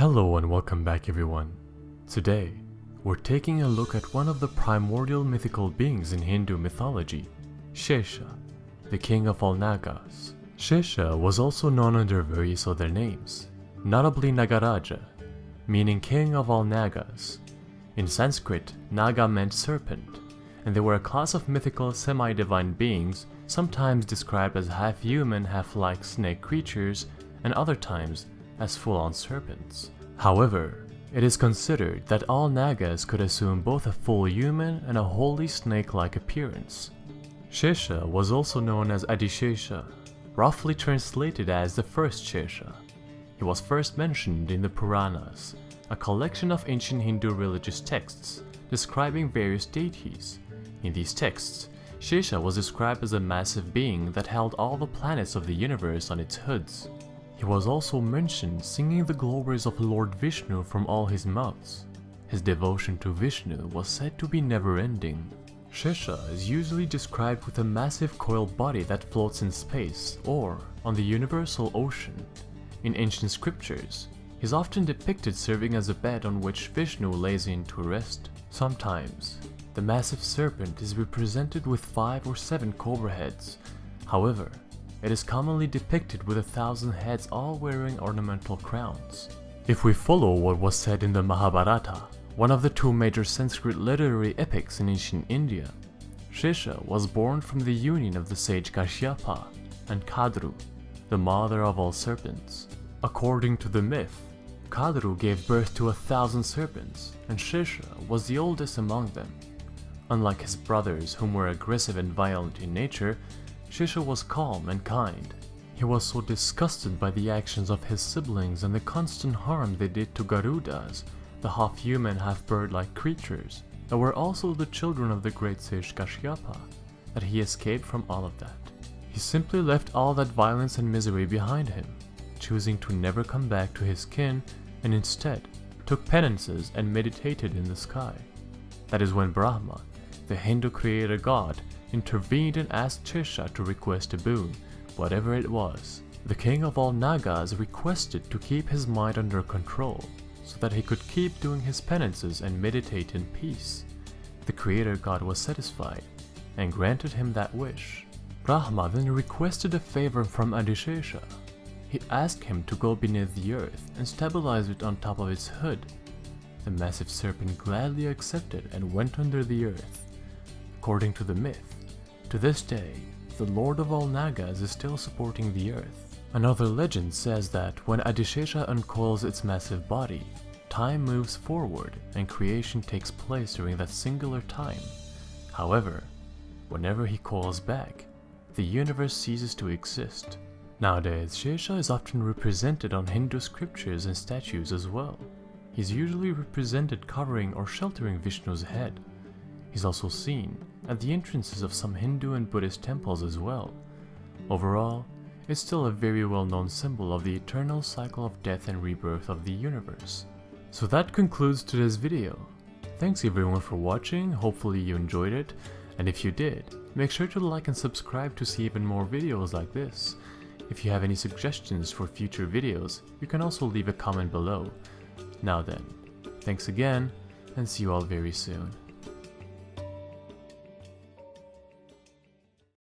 Hello and welcome back everyone. Today, we're taking a look at one of the primordial mythical beings in Hindu mythology, Shesha, the king of all Nagas. Shesha was also known under various other names, notably Nagaraja, meaning king of all Nagas. In Sanskrit, Naga meant serpent, and they were a class of mythical semi-divine beings, sometimes described as half-human, half-like snake creatures, and other times as full-on serpents. However, it is considered that all Nagas could assume both a full human and a wholly snake-like appearance. Shesha was also known as Adishesha, roughly translated as the first Shesha. He was first mentioned in the Puranas, a collection of ancient Hindu religious texts describing various deities. In these texts, Shesha was described as a massive being that held all the planets of the universe on its hoods. He was also mentioned singing the glories of Lord Vishnu from all his mouths. His devotion to Vishnu was said to be never-ending. Shesha is usually described with a massive coiled body that floats in space or on the universal ocean. In ancient scriptures, he is often depicted serving as a bed on which Vishnu lays in to rest. Sometimes, the massive serpent is represented with 5 or 7 cobra heads. However, it is commonly depicted with 1,000 heads all wearing ornamental crowns. If we follow what was said in the Mahabharata, one of the 2 major Sanskrit literary epics in ancient India, Shesha was born from the union of the sage Kashyapa and Kadru, the mother of all serpents. According to the myth, Kadru gave birth to 1,000 serpents, and Shesha was the oldest among them. Unlike his brothers, whom were aggressive and violent in nature, Shesha was calm and kind. He was so disgusted by the actions of his siblings and the constant harm they did to Garudas, the half-human, half-bird-like creatures that were also the children of the great sage Kashyapa, that he escaped from all of that. He simply left all that violence and misery behind him, choosing to never come back to his kin, and instead took penances and meditated in the sky. That is when Brahma, the Hindu creator god, intervened and asked Shesha to request a boon, whatever it was. The king of all Nagas requested to keep his mind under control, so that he could keep doing his penances and meditate in peace. The creator god was satisfied, and granted him that wish. Brahma then requested a favor from Adishesha. He asked him to go beneath the earth and stabilize it on top of its hood. The massive serpent gladly accepted and went under the earth. According to the myth, to this day, the Lord of all Nagas is still supporting the earth. Another legend says that when Adishesha uncoils its massive body, time moves forward and creation takes place during that singular time. However, whenever he coils back, the universe ceases to exist. Nowadays, Shesha is often represented on Hindu scriptures and statues as well. He's usually represented covering or sheltering Vishnu's head. He's also seen at the entrances of some Hindu and Buddhist temples as well. Overall, it's still a very well-known symbol of the eternal cycle of death and rebirth of the universe. So that concludes today's video. Thanks everyone for watching, hopefully you enjoyed it, and if you did, make sure to like and subscribe to see even more videos like this. If you have any suggestions for future videos, you can also leave a comment below. Now then, thanks again, and see you all very soon.